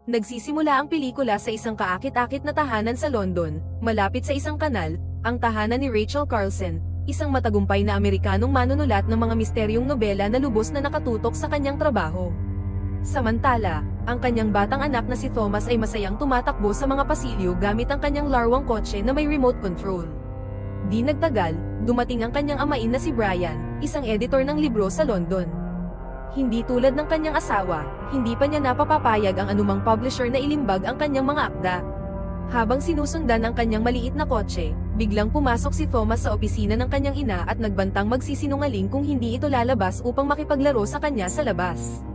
Nagsisimula ang pelikula sa isang kaakit-akit na tahanan sa London, malapit sa isang kanal, ang tahanan ni Rachel Carlson, isang matagumpay na Amerikanong manunulat ng mga misteryong nobela na lubos na nakatutok sa kanyang trabaho. Samantala, ang kanyang batang anak na si Thomas ay masayang tumatakbo sa mga pasilyo gamit ang kanyang larwang kotse na may remote control. Di nagtagal, dumating ang kanyang amain na si Brian, isang editor ng libro sa London. Hindi tulad ng kanyang asawa, hindi pa niya napapapayag ang anumang publisher na ilimbag ang kanyang mga akda. Habang sinusundan ang kanyang maliit na kotse, biglang pumasok si Thomas sa opisina ng kanyang ina at nagbantang magsisinungaling kung hindi ito lalabas upang makipaglaro sa kanya sa labas.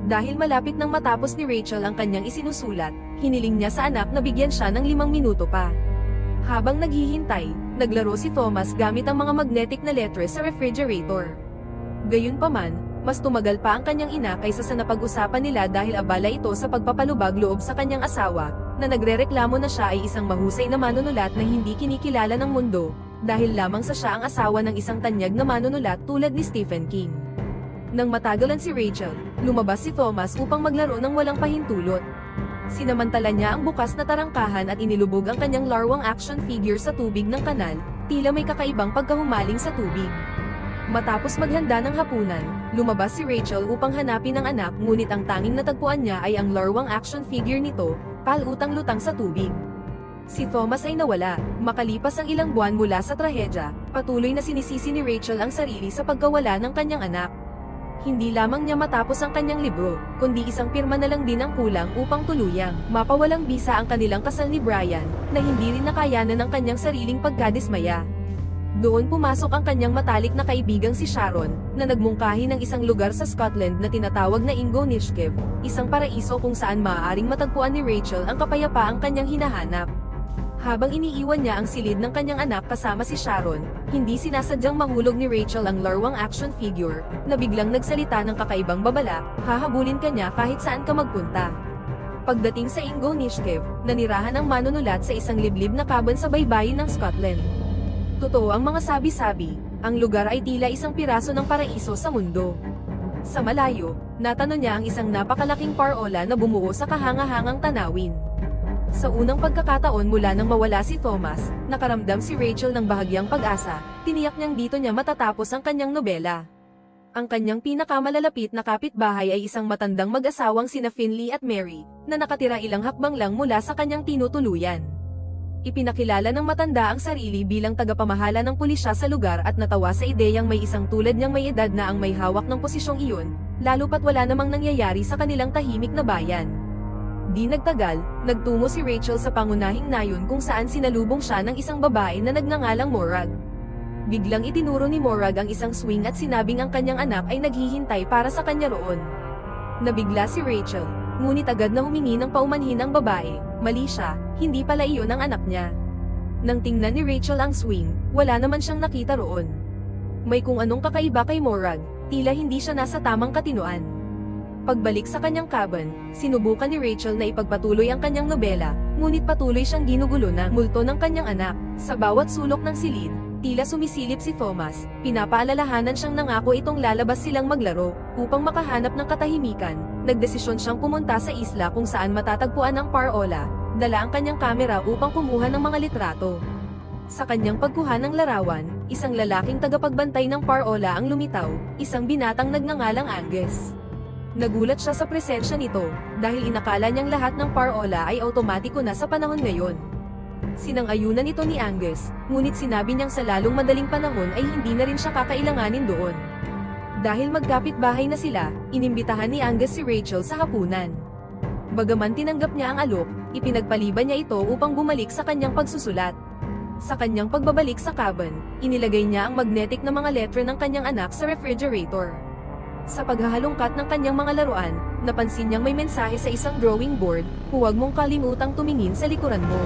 Dahil malapit nang matapos ni Rachel ang kanyang isinusulat, hiniling niya sa anak na bigyan siya ng 5 minuto pa. Habang naghihintay, naglaro si Thomas gamit ang mga magnetic na letres sa refrigerator. Gayunpaman, mas tumagal pa ang kanyang ina kaysa sa napag-usapan nila dahil abala ito sa pagpapalubag loob sa kanyang asawa, na nagrereklamo na siya ay isang mahusay na manunulat na hindi kinikilala ng mundo, dahil lamang sa siya ang asawa ng isang tanyag na manunulat tulad ni Stephen King. Nang matagalan si Rachel, lumabas si Thomas upang maglaro ng walang pahintulot. Sinamantala niya ang bukas na tarangkahan at inilubog ang kanyang larwang action figure sa tubig ng kanal, tila may kakaibang pagkahumaling sa tubig. Matapos maghanda ng hapunan, lumabas si Rachel upang hanapin ang anak ngunit ang tanging natagpuan niya ay ang larwang action figure nito, palutang-lutang sa tubig. Si Thomas ay nawala, makalipas ang ilang buwan mula sa trahedya, patuloy na sinisisi ni Rachel ang sarili sa pagkawala ng kanyang anak. Hindi lamang niya matapos ang kanyang libro, kundi isang pirma na lang din ang kulang upang tuluyang mapawalang bisa ang kanilang kasal ni Brian, na hindi rin nakayanan ng kanyang sariling pagkadismaya. Doon pumasok ang kanyang matalik na kaibigang si Sharon, na nagmungkahi ng isang lugar sa Scotland na tinatawag na Ingonishkev, isang paraiso kung saan maaaring matagpuan ni Rachel ang kapayapaang kanyang hinahanap. Habang iniiwan niya ang silid ng kanyang anak kasama si Sharon, hindi sinasadyang mahulog ni Rachel ang larwang action figure, na biglang nagsalita ng kakaibang babala, hahabulin ka niya kahit saan ka magpunta. Pagdating sa Ingonishkev, nanirahan ang manunulat sa isang liblib na cabin sa baybayin ng Scotland. Totoo ang mga sabi-sabi, ang lugar ay tila isang piraso ng paraiso sa mundo. Sa malayo, natano niya ang isang napakalaking parola na bumuo sa kahanga-hangang tanawin. Sa unang pagkakataon mula nang mawala si Thomas, nakaramdam si Rachel ng bahagyang pag-asa, tiniyak niyang dito niya matatapos ang kanyang nobela. Ang kanyang pinakamalalapit na kapitbahay ay isang matandang mag-asawang sina Finley at Mary, na nakatira ilang hakbang lang mula sa kanyang tinutuluyan. Ipinakilala ng matanda ang sarili bilang tagapamahala ng pulisya sa lugar at natawa sa ideyang may isang tulad niyang may edad na ang may hawak ng posisyong iyon, lalo pat wala namang nangyayari sa kanilang tahimik na bayan. Di nagtagal, nagtungo si Rachel sa pangunahing nayon kung saan sinalubong siya ng isang babae na nagngangalang Morag. Biglang itinuro ni Morag ang isang swing at sinabing ang kanyang anak ay naghihintay para sa kanya roon. Nabigla si Rachel, ngunit agad na humingi ng paumanhin ang babae. Mali siya, hindi pala iyon ang anak niya. Nang tingnan ni Rachel ang swing, wala naman siyang nakita roon. May kung anong kakaiba kay Morag, tila hindi siya nasa tamang katinoan. Pagbalik sa kanyang cabin, sinubukan ni Rachel na ipagpatuloy ang kanyang nobela, ngunit patuloy siyang ginugulo ng multo ng kanyang anak. Sa bawat sulok ng silid, tila sumisilip si Thomas, pinapaalalahanan siyang nangako itong lalabas silang maglaro, upang makahanap ng katahimikan. Nagdesisyon siyang pumunta sa isla kung saan matatagpuan ang parola, dala ang kanyang kamera upang kumuha ng mga litrato. Sa kanyang pagkuha ng larawan, isang lalaking tagapagbantay ng parola ang lumitaw, isang binatang nagngangalang Angus. Nagulat siya sa presensya nito, dahil inakala niyang lahat ng parola ay automatiko na sa panahon ngayon. Sinang-ayunan ito ni Angus, ngunit sinabi niyang sa lalong madaling panahon ay hindi na rin siya kakailanganin doon. Dahil magkapit-bahay na sila, inimbitahan ni Angus si Rachel sa hapunan. Bagaman tinanggap niya ang alok, ipinagpaliban niya ito upang bumalik sa kanyang pagsusulat. Sa kanyang pagbabalik sa cabin, inilagay niya ang magnetic na mga letre ng kanyang anak sa refrigerator. Sa paghahalongkat ng kanyang mga laruan, napansin niyang may mensahe sa isang drawing board, huwag mong kalimutang tumingin sa likuran mo.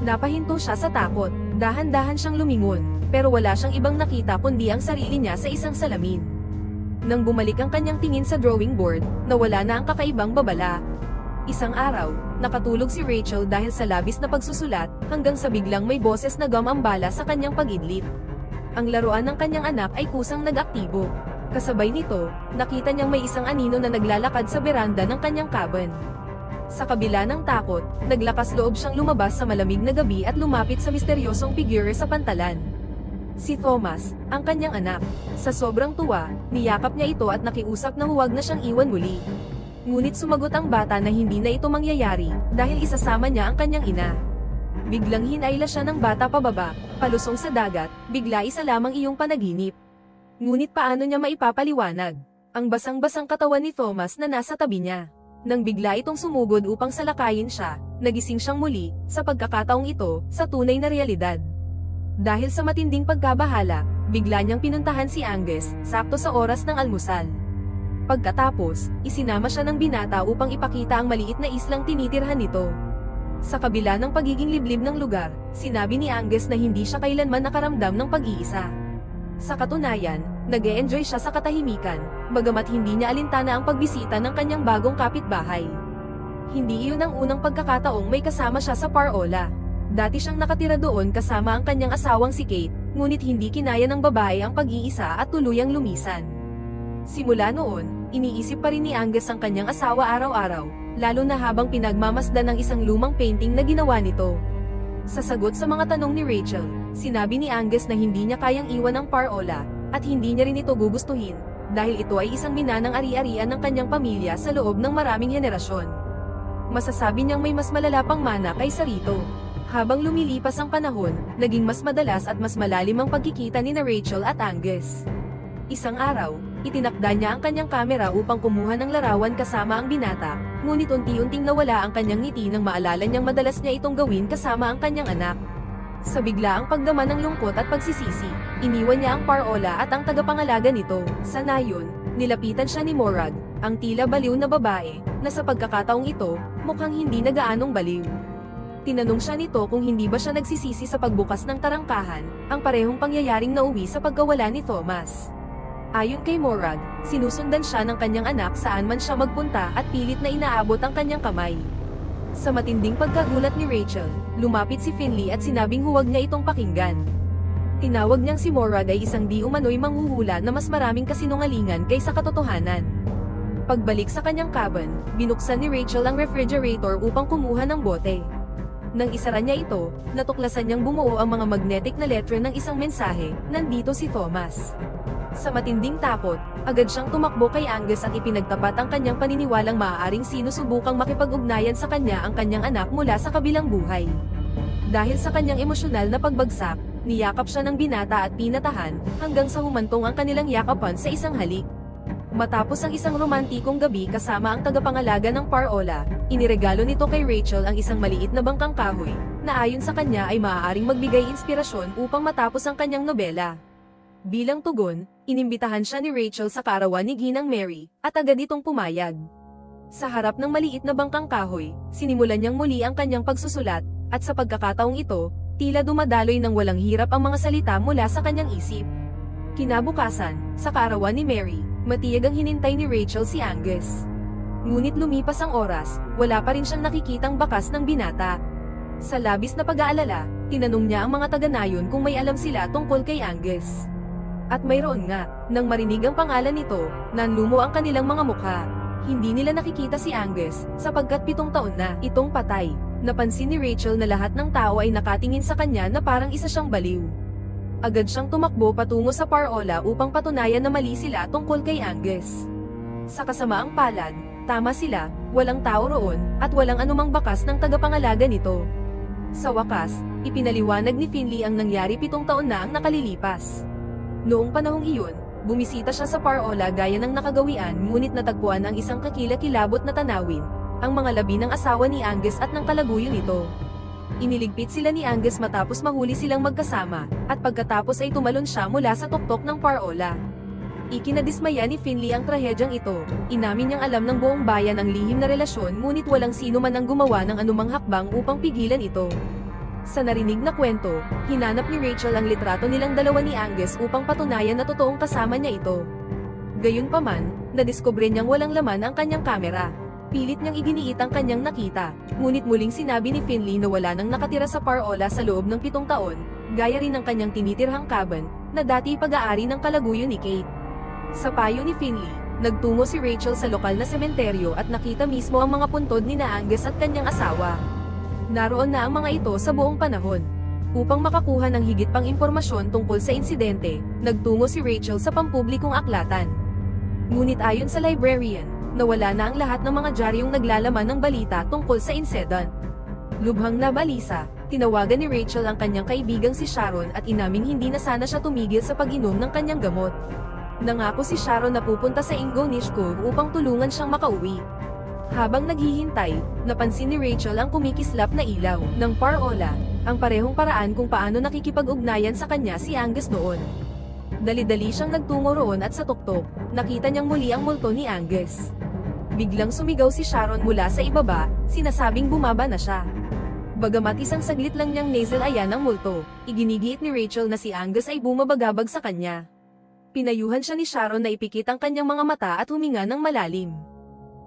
Napahinto siya sa takot, dahan-dahan siyang lumingon, pero wala siyang ibang nakita kundi ang sarili niya sa isang salamin. Nang bumalik ang kanyang tingin sa drawing board, nawala na ang kakaibang babala. Isang araw, nakatulog si Rachel dahil sa labis na pagsusulat, hanggang sa biglang may boses na gumambala sa kanyang pag-idlip. Ang laruan ng kanyang anak ay kusang nag-aktibo. Kasabay nito, nakita niyang may isang anino na naglalakad sa beranda ng kanyang cabin. Sa kabila ng takot, naglakas loob siyang lumabas sa malamig na gabi at lumapit sa misteryosong figure sa pantalan. Si Thomas, ang kanyang anak. Sa sobrang tuwa, niyakap niya ito at nakiusap na huwag na siyang iwan muli. Ngunit sumagot ang bata na hindi na ito mangyayari, dahil isasama niya ang kanyang ina. Biglang hinayla siya ng bata pababa, palusong sa dagat, bigla isa lamang iyong panaginip. Ngunit paano niya maipapaliwanag ang basang-basang katawan ni Thomas na nasa tabi niya? Nang bigla itong sumugod upang salakayin siya, nagising siyang muli, sa pagkakataong ito, sa tunay na realidad. Dahil sa matinding pagkabahala, bigla niyang pinuntahan si Angus, sakto sa oras ng almusal. Pagkatapos, isinama siya ng binata upang ipakita ang maliit na islang tinitirhan nito. Sa kabila ng pagiging liblib ng lugar, sinabi ni Angus na hindi siya kailanman nakaramdam ng pag-iisa. Sa katunayan, nag-e-enjoy siya sa katahimikan, bagamat hindi niya alintana ang pagbisita ng kanyang bagong kapitbahay. Hindi iyon ang unang pagkakataong may kasama siya sa Parola. Dati siyang nakatira doon kasama ang kanyang asawang si Kate, ngunit hindi kinaya ng babae ang pag-iisa at tuluyang lumisan. Simula noon, iniisip pa rin ni Angus ang kanyang asawa araw-araw, lalo na habang pinagmamasdan ng isang lumang painting na ginawa nito. Sa sagot sa mga tanong ni Rachel, sinabi ni Angus na hindi niya kayang iwan ang Parola, at hindi niya rin ito gugustuhin, dahil ito ay isang binanang ari-arian ng kanyang pamilya sa loob ng maraming henerasyon. Masasabi niyang may mas malala pang mana kaysa rito. Habang lumilipas ang panahon, naging mas madalas at mas malalim ang pagkikita ni Rachel at Angus. Isang araw, itinakda niya ang kanyang kamera upang kumuha ng larawan kasama ang binata, ngunit unti-unting nawala ang kanyang ngiti nang maalala niyang madalas niya itong gawin kasama ang kanyang anak. Sa biglaang pagdama ng lungkot at pagsisisi, iniwan niya ang Parola at ang tagapangalaga nito. Sa nayon, nilapitan siya ni Morag, ang tila baliw na babae, na sa pagkakataong ito, mukhang hindi na gaanong baliw. Tinanong siya nito kung hindi ba siya nagsisisi sa pagbukas ng tarangkahan, ang parehong pangyayaring nauwi sa pagkawala ni Thomas. Ayon kay Morag, sinusundan siya ng kanyang anak saan man siya magpunta at pilit na inaabot ang kanyang kamay. Sa matinding pagkagulat ni Rachel, lumapit si Finley at sinabing huwag niya itong pakinggan. Tinawag niyang si Morag ay isang di umano'y manghuhula na mas maraming kasinungalingan kaysa katotohanan. Pagbalik sa kanyang cabin, binuksan ni Rachel ang refrigerator upang kumuha ng bote. Nang isara niya ito, natuklasan niyang bumuo ang mga magnetic na letra ng isang mensahe, nandito si Thomas. Sa matinding takot, agad siyang tumakbo kay Angus at ipinagtapat ang kanyang paniniwalang maaaring sinusubukang makipag-ugnayan sa kanya ang kanyang anak mula sa kabilang buhay. Dahil sa kanyang emosyonal na pagbagsak, niyakap siya ng binata at pinatahan, hanggang sa humantong ang kanilang yakapan sa isang halik. Matapos ang isang romantikong gabi kasama ang tagapangalaga ng Parola, iniregalo nito kay Rachel ang isang maliit na bangkang kahoy, na ayon sa kanya ay maaaring magbigay inspirasyon upang matapos ang kanyang nobela. Bilang tugon, inimbitahan siya ni Rachel sa karawan ni Ginang Mary, at agad itong pumayag. Sa harap ng maliit na bangkang kahoy, sinimulan niyang muli ang kanyang pagsusulat, at sa pagkakataong ito, tila dumadaloy ng walang hirap ang mga salita mula sa kanyang isip. Kinabukasan, sa karawan ni Mary, matiyag ang hinintay ni Rachel si Angus. Ngunit lumipas ang oras, wala pa rin siyang nakikitang bakas ng binata. Sa labis na pag-aalala, tinanong niya ang mga taga-nayon kung may alam sila tungkol kay Angus. At mayroon nga, nang marinig ang pangalan nito, nanlumo ang kanilang mga mukha. Hindi nila nakikita si Angus, sapagkat 7 taon na itong patay. Napansin ni Rachel na lahat ng tao ay nakatingin sa kanya na parang isa siyang baliw. Agad siyang tumakbo patungo sa Parola upang patunayan na mali sila tungkol kay Angus. Sa kasamaang palad, tama sila, walang tao roon, at walang anumang bakas ng tagapangalaga nito. Sa wakas, ipinaliwanag ni Finley ang nangyari 7 taon na ang nakalilipas. Noong panahong iyon, bumisita siya sa Parola gaya ng nakagawian ngunit natagpuan ang isang kakilakilabot na tanawin, ang mga labi ng asawa ni Angus at ng kalaguyo nito. Iniligpit sila ni Angus matapos mahuli silang magkasama, at pagkatapos ay tumalon siya mula sa tuktok ng Parola. Ikinadismaya ni Finley ang trahedyang ito, inamin niyang alam ng buong bayan ang lihim na relasyon ngunit walang sino man ang gumawa ng anumang hakbang upang pigilan ito. Sa narinig na kwento, hinanap ni Rachel ang litrato nilang dalawa ni Angus upang patunayan na totoong kasama niya ito. Gayunpaman, nadiskubre niyang walang laman ang kanyang kamera. Pilit niyang iginiit ang kanyang nakita, ngunit muling sinabi ni Finley na wala nang nakatira sa Parola sa loob ng 7 taon, gaya rin ng kanyang tinitirhang cabin, na dati pag-aari ng kalaguyo ni Kate. Sa payo ni Finley, Nagtungo si Rachel sa lokal na sementeryo at nakita mismo ang mga puntod ni Angus at kanyang asawa. Naroon na ang mga ito sa buong panahon. Upang makakuha ng higit pang impormasyon tungkol sa insidente, nagtungo si Rachel sa pampublikong aklatan. Ngunit ayon sa librarian, nawala na ang lahat ng mga dyaryong naglalaman ng balita tungkol sa insident. Lubhang nabalisa, tinawagan ni Rachel ang kanyang kaibigang si Sharon at inaming hindi na sana siya tumigil sa pag-inom ng kanyang gamot. Nangako si Sharon na pupunta sa Ingonish Cove upang tulungan siyang makauwi. Habang naghihintay, napansin ni Rachel ang kumikislap na ilaw ng Parola, ang parehong paraan kung paano nakikipag-ugnayan sa kanya si Angus noon. Dali-dali siyang nagtungo roon at sa tuktok, nakita niyang muli ang multo ni Angus. Biglang sumigaw si Sharon mula sa ibaba, sinasabing bumaba na siya. Bagamat isang saglit lang niyang nasal-ayan ang multo, iginigiit ni Rachel na si Angus ay bumabagabag sa kanya. Pinayuhan siya ni Sharon na ipikit ang kanyang mga mata at huminga ng malalim.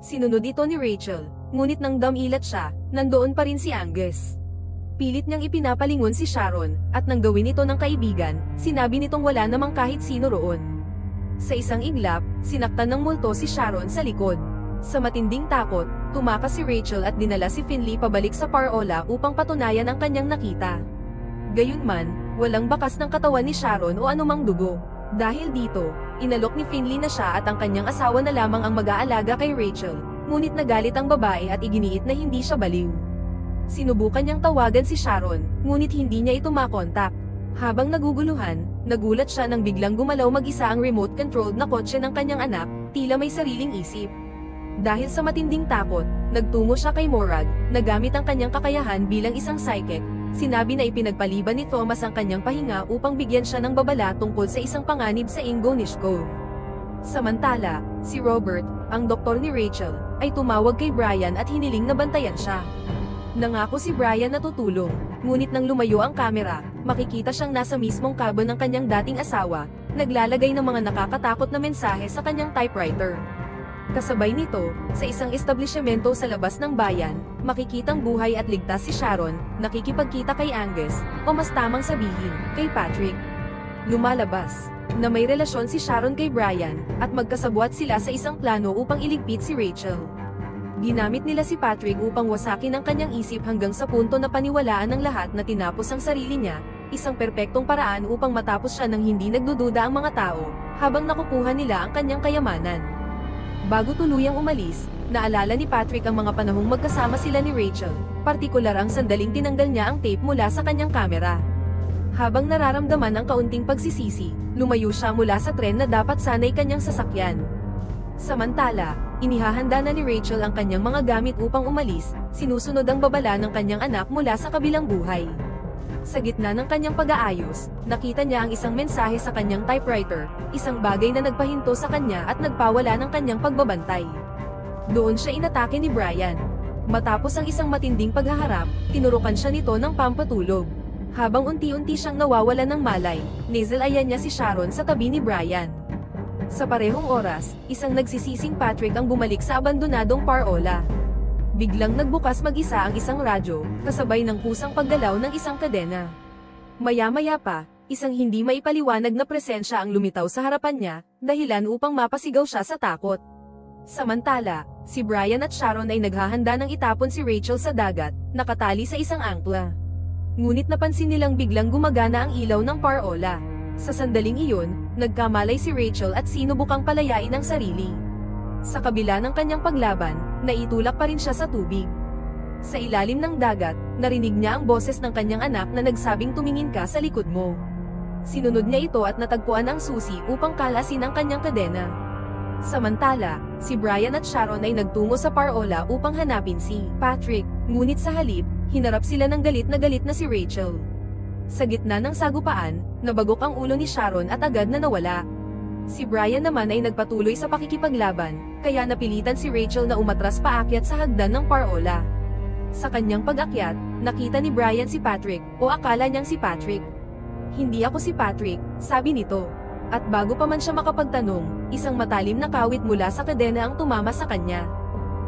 Sinunod ito ni Rachel, ngunit nang damilat siya, nandoon pa rin si Angus. Pilit niyang ipinapalingon si Sharon, at nang gawin ito ng kaibigan, sinabi nitong wala namang kahit sino roon. Sa isang iglap, sinaktan ng multo si Sharon sa likod. Sa matinding takot, tumakas si Rachel at dinala si Finley pabalik sa Parola upang patunayan ang kanyang nakita. Gayunman, walang bakas ng katawan ni Sharon o anumang dugo. Dahil dito, inalok ni Finley na siya at ang kanyang asawa na lamang ang mag-aalaga kay Rachel, ngunit nagalit ang babae at iginiit na hindi siya baliw. Sinubukan niyang tawagan si Sharon, ngunit hindi niya ito makontak. Habang naguguluhan, nagulat siya nang biglang gumalaw mag-isa ang remote-controlled na kotse ng kanyang anak, tila may sariling isip. Dahil sa matinding takot, nagtungo siya kay Morag, na gamit ang kanyang kakayahan bilang isang psychic. Sinabi na ipinagpaliban ni Thomas ang kanyang pahinga upang bigyan siya ng babala tungkol sa isang panganib sa Ingonish Cove. Samantala, si Robert, ang doktor ni Rachel, ay tumawag kay Brian at hiniling na bantayan siya. Nangako si Brian na tutulong, ngunit nang lumayo ang kamera, makikita siyang nasa mismong cabin ng kanyang dating asawa, naglalagay ng mga nakakatakot na mensahe sa kanyang typewriter. Kasabay nito, sa isang establishmento sa labas ng bayan, makikitang buhay at ligtas si Sharon, nakikipagkita kay Angus, o mas tamang sabihin, kay Patrick. Lumalabas, na may relasyon si Sharon kay Brian, at magkasabwat sila sa isang plano upang iligpit si Rachel. Ginamit nila si Patrick upang wasakin ang kanyang isip hanggang sa punto na paniwalaan ng lahat na tinapos ang sarili niya, isang perpektong paraan upang matapos siya nang hindi nagdududa ang mga tao, habang nakukuha nila ang kanyang kayamanan. Bago tuluyang umalis, naalala ni Patrick ang mga panahong magkasama sila ni Rachel, partikular ang sandaling tinanggal niya ang tape mula sa kanyang kamera. Habang nararamdaman ang kaunting pagsisisi, lumayo siya mula sa tren na dapat sanay kanyang sasakyan. Samantala, inihahanda na ni Rachel ang kanyang mga gamit upang umalis, sinusunod ang babala ng kanyang anak mula sa kabilang buhay. Sa gitna ng kanyang pag-aayos, nakita niya ang isang mensahe sa kanyang typewriter, isang bagay na nagpahinto sa kanya at nagpawala ng kanyang pagbabantay. Doon siya inatake ni Brian. Matapos ang isang matinding paghaharap, tinurukan siya nito ng pampatulog. Habang unti-unti siyang nawawala ng malay, nasal-ayan niya si Sharon sa tabi ni Brian. Sa parehong oras, isang nagsisising Patrick ang bumalik sa abandonadong Parola. Biglang nagbukas mag-isa ang isang radyo, kasabay ng kusang paggalaw ng isang kadena. Maya-maya pa, isang hindi maipaliwanag na presensya ang lumitaw sa harapan niya, dahilan upang mapasigaw siya sa takot. Samantala, si Brian at Sharon ay naghahanda ng itapon si Rachel sa dagat, nakatali sa isang angkla. Ngunit napansin nilang biglang gumagana ang ilaw ng Parola. Sa sandaling iyon, nagkamalay si Rachel at sinubukang palayain ang sarili. Sa kabila ng kanyang paglaban, naitulak pa rin siya sa tubig. Sa ilalim ng dagat, narinig niya ang boses ng kanyang anak na nagsabing tumingin ka sa likod mo. Sinunod niya ito at natagpuan ang susi upang kalasin ang kanyang kadena. Samantala, si Brian at Sharon ay nagtungo sa Parola upang hanapin si Patrick, ngunit sa halip, hinarap sila ng galit na si Rachel. Sa gitna ng sagupaan, nabagok ang ulo ni Sharon at agad na nawala. Si Brian naman ay nagpatuloy sa pakikipaglaban, kaya napilitan si Rachel na umatras paakyat sa hagdan ng Parola. Sa kanyang pag-akyat, nakita ni Brian si Patrick, o akala niyang si Patrick. Hindi ako si Patrick, sabi nito. At bago pa man siya makapagtanong, isang matalim na kawit mula sa kadena ang tumama sa kanya.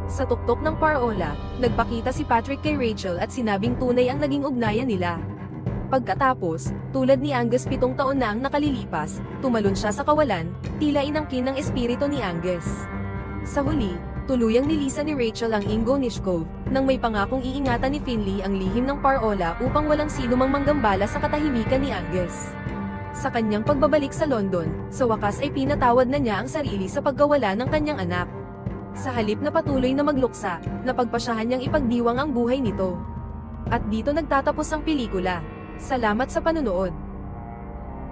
Sa tuktok ng Parola, nagpakita si Patrick kay Rachel at sinabing tunay ang naging ugnayan nila. Pagkatapos, tulad ni Angus 7 taon na ang nakalilipas, tumalon siya sa kawalan, tila inangkin ng espiritu ni Angus. Sa huli, tuluyang nilisan ni Rachel ang Ingo Nishkov, nang may pangakong iingatan ni Finley ang lihim ng Parola upang walang sino mang manggambala sa katahimikan ni Angus. Sa kanyang pagbabalik sa London, sa wakas ay pinatawad na niya ang sarili sa pagkawala ng kanyang anak. Sa halip na patuloy na magluksa, napagpasyahan niyang ipagdiwang ang buhay nito. At dito nagtatapos ang pelikula. Salamat sa panonood.